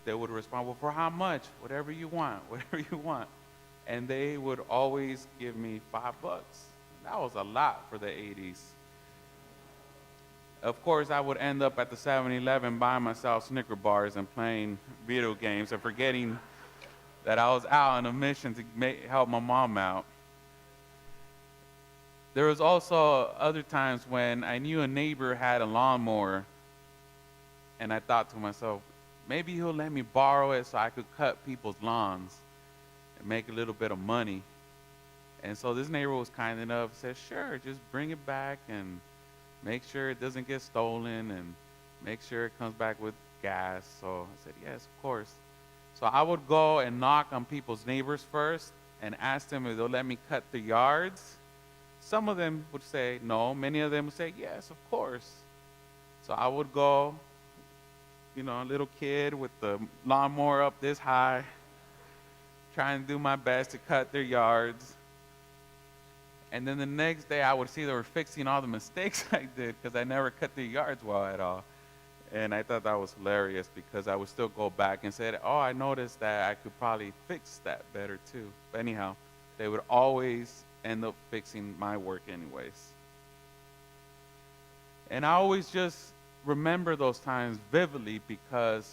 they would respond, well, for how much? Whatever you want, whatever you want. And they would always give me $5. That was a lot for the 80s. Of course, I would end up at the 7-Eleven buying myself Snicker bars and playing video games and forgetting that I was out on a mission to help my mom out. There was also other times when I knew a neighbor had a lawnmower, and I thought to myself, maybe he'll let me borrow it so I could cut people's lawns and make a little bit of money. And so this neighbor was kind enough, said, sure, just bring it back and make sure it doesn't get stolen and make sure it comes back with gas. So I said, yes, of course. So I would go and knock on people's neighbors first and ask them if they'll let me cut their yards. Some of them would say no. Many of them would say, yes, of course. So I would go, a little kid with the lawnmower up this high, trying to do my best to cut their yards. And then the next day I would see they were fixing all the mistakes I did because I never cut their yards well at all. And I thought that was hilarious because I would still go back and say, oh, I noticed that I could probably fix that better too. But anyhow, they would always end up fixing my work anyways. And I always just remember those times vividly because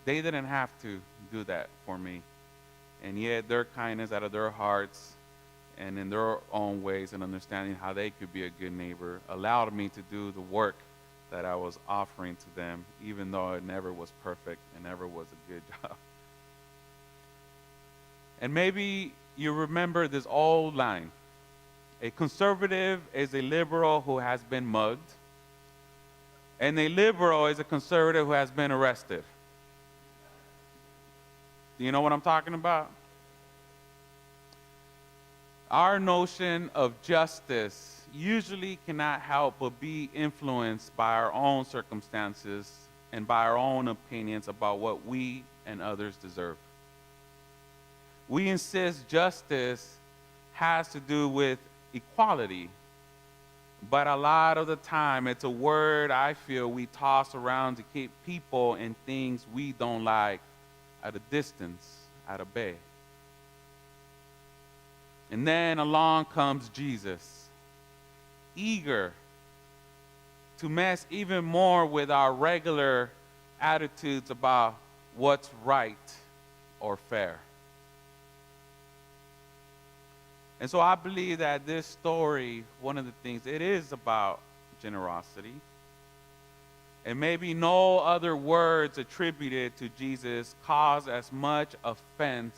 they didn't have to do that for me. And yet their kindness out of their hearts and in their own ways and understanding how they could be a good neighbor allowed me to do the work that I was offering to them, even though it never was perfect and never was a good job. And maybe you remember this old line. A conservative is a liberal who has been mugged, and a liberal is a conservative who has been arrested. Do you know what I'm talking about? Our notion of justice usually cannot help but be influenced by our own circumstances and by our own opinions about what we and others deserve. We insist justice has to do with equality, but a lot of the time it's a word I feel we toss around to keep people and things we don't like at a distance, at a bay. And then along comes Jesus, eager to mess even more with our regular attitudes about what's right or fair. And so I believe that this story, one of the things, it is about generosity. And maybe no other words attributed to Jesus cause as much offense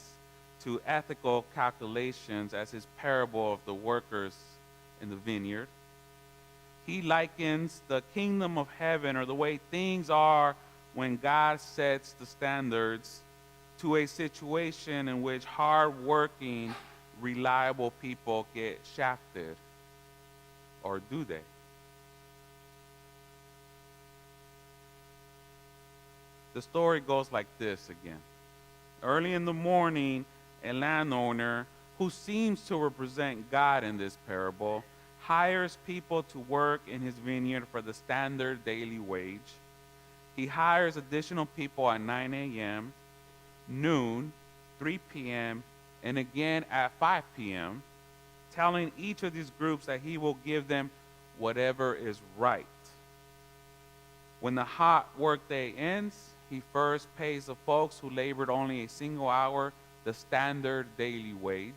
to ethical calculations as his parable of the workers in the vineyard. He likens the kingdom of heaven, or the way things are when God sets the standards, to a situation in which hardworking, reliable people get shafted. Or do they? The story goes like this again. Early in the morning, a landowner who seems to represent God in this parable hires people to work in his vineyard for the standard daily wage. He hires additional people at 9 a.m., noon, 3 p.m., and again at 5 p.m., telling each of these groups that he will give them whatever is right. When the hot workday ends, he first pays the folks who labored only a single hour the standard daily wage,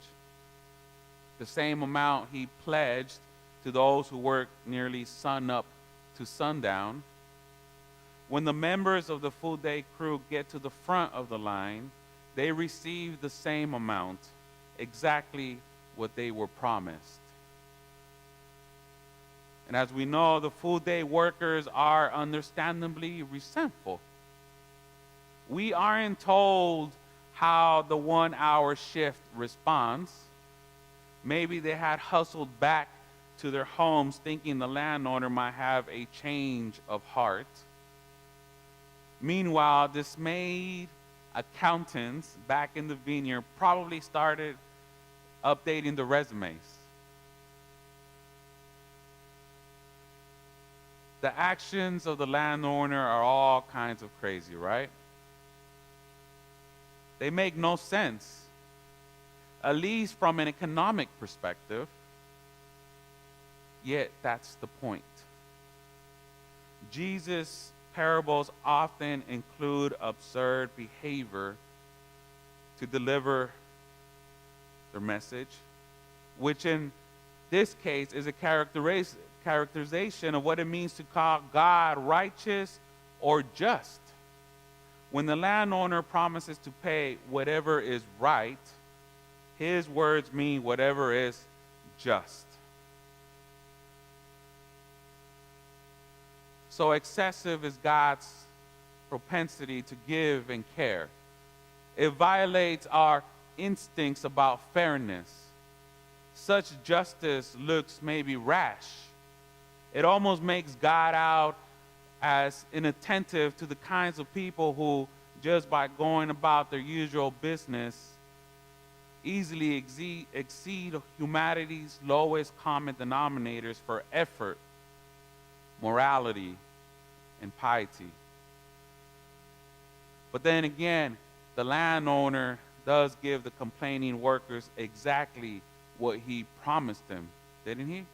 the same amount he pledged to those who worked nearly sun up to sundown. When the members of the full day crew get to the front of the line, they receive the same amount, exactly what they were promised. And as we know, the full day workers are understandably resentful. We aren't told how the 1 hour shift responds. Maybe they had hustled back to their homes thinking the landowner might have a change of heart. Meanwhile, dismayed accountants back in the vineyard probably started updating the resumes. The actions of the landowner are all kinds of crazy, right? They make no sense, at least from an economic perspective. Yet that's the point. Jesus' parables often include absurd behavior to deliver their message, which in this case is a characterization of what it means to call God righteous or just. When the landowner promises to pay whatever is right, his words mean whatever is just. So excessive is God's propensity to give and care. It violates our instincts about fairness. Such justice looks maybe rash. It almost makes God out as inattentive to the kinds of people who, just by going about their usual business, easily exceed humanity's lowest common denominators for effort, morality, and piety. But then again, the landowner does give the complaining workers exactly what he promised them, didn't he?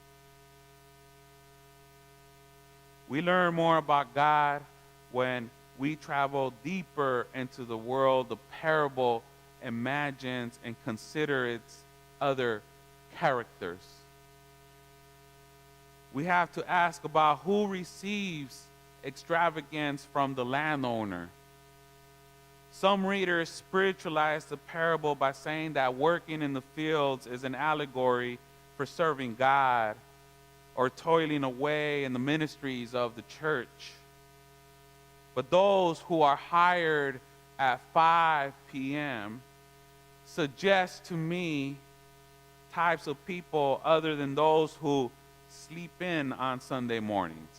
We learn more about God when we travel deeper into the world the parable imagines and consider its other characters. We have to ask about who receives extravagance from the landowner. Some readers spiritualize the parable by saying that working in the fields is an allegory for serving God or toiling away in the ministries of the church. But those who are hired at 5 p.m. suggest to me types of people other than those who sleep in on Sunday mornings.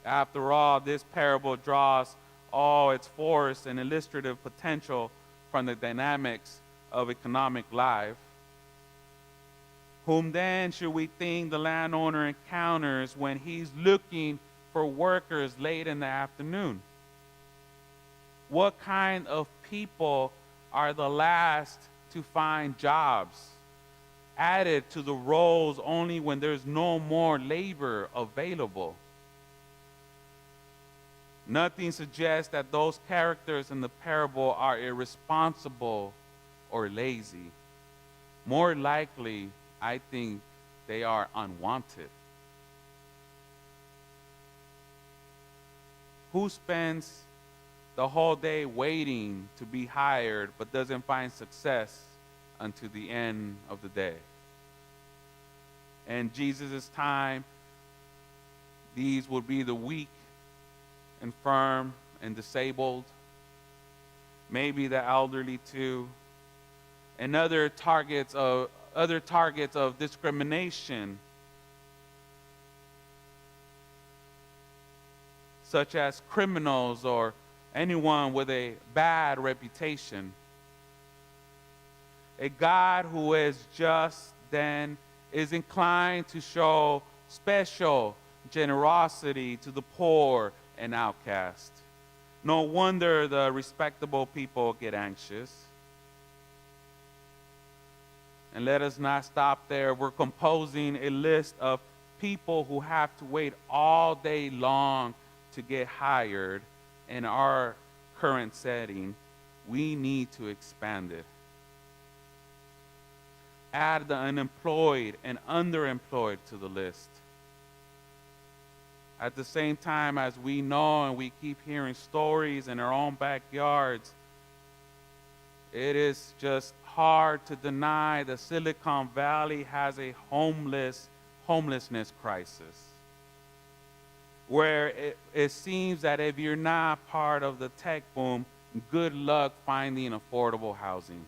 After all, this parable draws all its force and illustrative potential from the dynamics of economic life. Whom then should we think the landowner encounters when he's looking for workers late in the afternoon? What kind of people are the last to find jobs, added to the roles only when there's no more labor available? Nothing suggests that those characters in the parable are irresponsible or lazy. More likely, I think they are unwanted. Who spends the whole day waiting to be hired but doesn't find success until the end of the day? In Jesus' time, these would be the weak, infirm, and disabled, maybe the elderly too, and other targets of discrimination, such as criminals or anyone with a bad reputation. A God who is just then is inclined to show special generosity to the poor and outcast. No wonder the respectable people get anxious. And let us not stop there. We're composing a list of people who have to wait all day long to get hired. In our current setting, we need to expand it. Add the unemployed and underemployed to the list. At the same time, as we know and we keep hearing stories in our own backyards, it is just hard to deny that Silicon Valley has a homelessness crisis, where it seems that if you're not part of the tech boom, good luck finding affordable housing.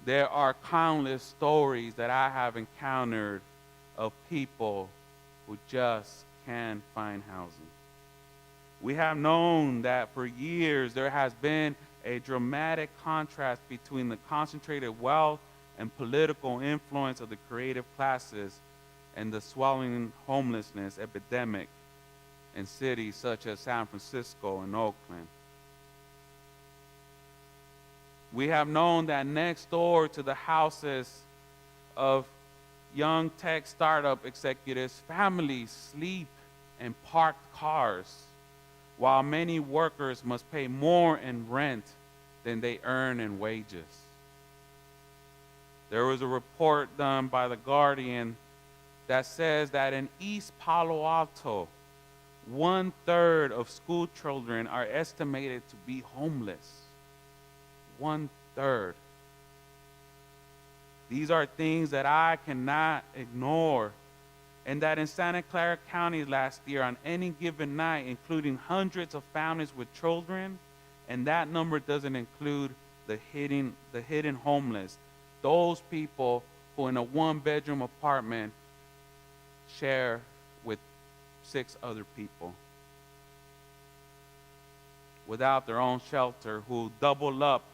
There are countless stories that I have encountered of people who just can't find housing. We have known that for years there has been a dramatic contrast between the concentrated wealth and political influence of the creative classes and the swelling homelessness epidemic in cities such as San Francisco and Oakland. We have known that next door to the houses of young tech startup executives, families sleep in parked cars, while many workers must pay more in rent than they earn in wages. There was a report done by The Guardian that says that in East Palo Alto, 1/3 of school children are estimated to be homeless. 1/3. These are things that I cannot ignore. And that in Santa Clara County last year, on any given night, including hundreds of families with children, and that number doesn't include the hidden homeless, those people who in a one-bedroom apartment share with 6 other people without their own shelter, who double up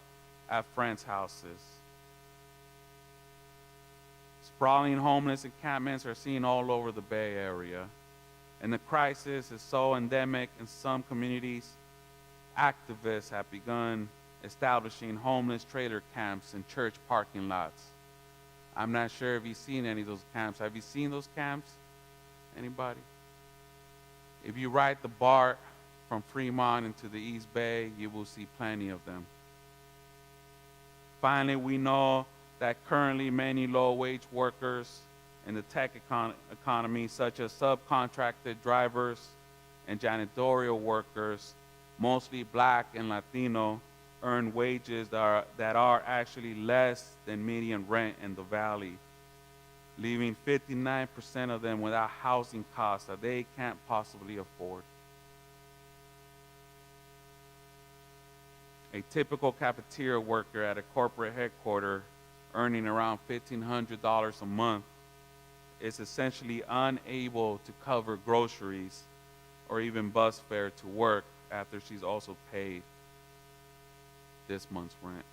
at friends' houses. Sprawling homeless encampments are seen all over the Bay Area, and the crisis is so endemic in some communities, activists have begun establishing homeless trailer camps in church parking lots. I'm not sure if you've seen any of those camps. Have you seen those camps? Anybody? If you ride the BART from Fremont into the East Bay, you will see plenty of them. Finally, we know that currently many low-wage workers in the tech economy, such as subcontracted drivers and janitorial workers, mostly Black and Latino, earn wages that are actually less than median rent in the Valley, leaving 59% of them without housing costs that they can't possibly afford. A typical cafeteria worker at a corporate headquarters earning around $1,500 a month is essentially unable to cover groceries or even bus fare to work after she's also paid this month's rent.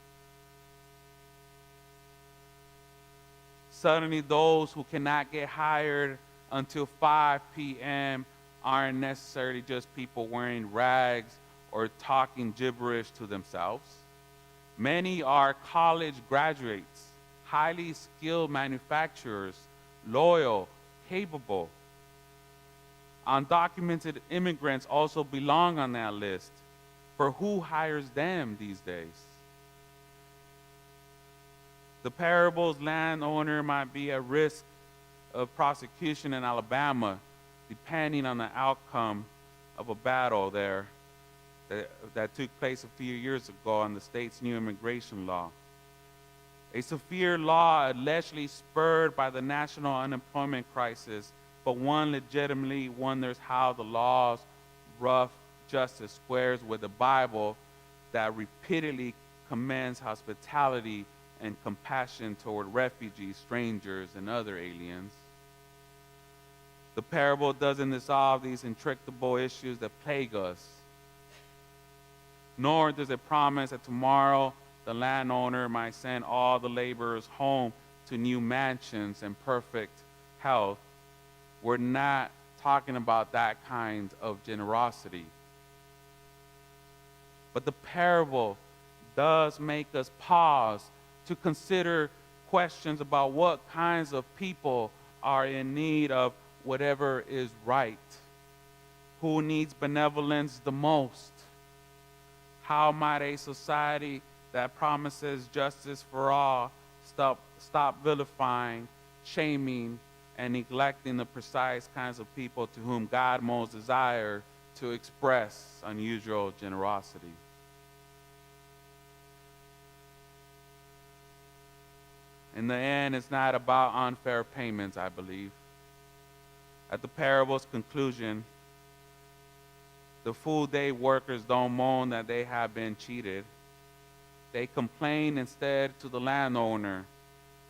Suddenly, those who cannot get hired until 5 p.m. aren't necessarily just people wearing rags or talking gibberish to themselves. Many are college graduates, highly skilled manufacturers, loyal, capable. Undocumented immigrants also belong on that list. For who hires them these days? The parable's landowner might be at risk of prosecution in Alabama, depending on the outcome of a battle there that took place a few years ago on the state's new immigration law. A severe law allegedly spurred by the national unemployment crisis, but one legitimately wonders how the law's rough justice squares with the Bible that repeatedly commends hospitality and compassion toward refugees, strangers, and other aliens. The parable doesn't resolve these intractable issues that plague us, nor does it promise that tomorrow the landowner might send all the laborers home to new mansions and perfect health. We're not talking about that kind of generosity. But the parable does make us pause to consider questions about what kinds of people are in need of whatever is right. Who needs benevolence the most? How might a society that promises justice for all stop vilifying, shaming, and neglecting the precise kinds of people to whom God most desires to express unusual generosity? In the end, it's not about unfair payments, I believe. At the parable's conclusion, the full day workers don't moan that they have been cheated. They complain instead to the landowner,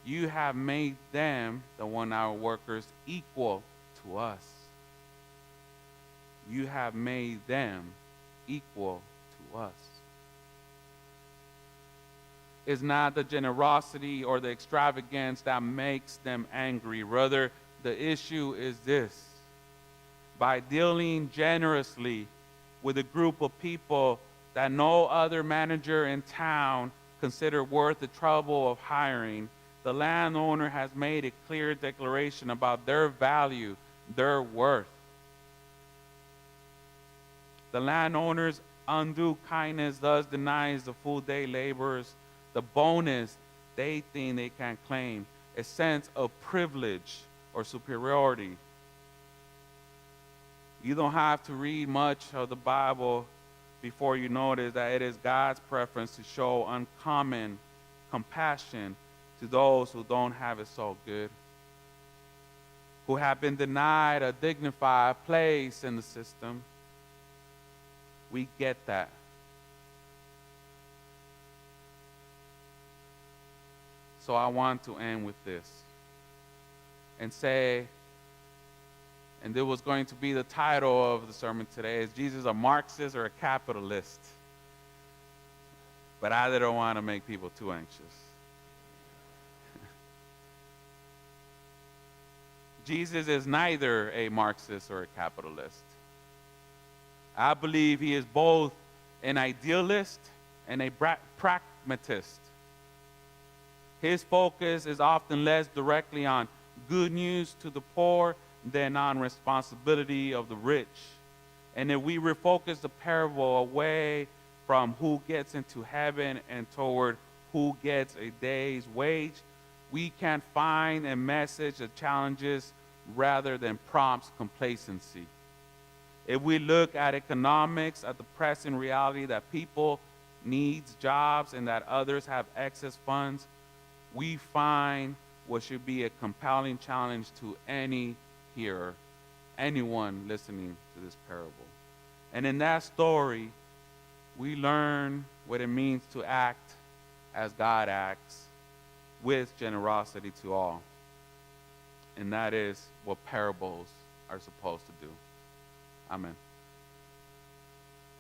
"You have made them, the 1-hour workers, equal to us. You have made them equal to us." It's not the generosity or the extravagance that makes them angry. Rather, the issue is this: by dealing generously with a group of people that no other manager in town considered worth the trouble of hiring, the landowner has made a clear declaration about their value, their worth. The landowner's undue kindness thus denies the full day laborers the bonus they think they can claim, a sense of privilege or superiority. You don't have to read much of the Bible before you notice that it is God's preference to show uncommon compassion to those who don't have it so good, who have been denied a dignified place in the system. We get that. So I want to end with this and say, and it was going to be the title of the sermon today, is Jesus a Marxist or a capitalist? But I didn't want to make people too anxious. Jesus is neither a Marxist or a capitalist. I believe he is both an idealist and a pragmatist. His focus is often less directly on good news to the poor than on responsibility of the rich. And if we refocus the parable away from who gets into heaven and toward who gets a day's wage, we can find a message that challenges rather than prompts complacency. If we look at economics, at the present reality that people need jobs and that others have excess funds, we find what should be a compelling challenge to any hearer, anyone listening to this parable. And in that story, we learn what it means to act as God acts, with generosity to all. And that is what parables are supposed to do. Amen.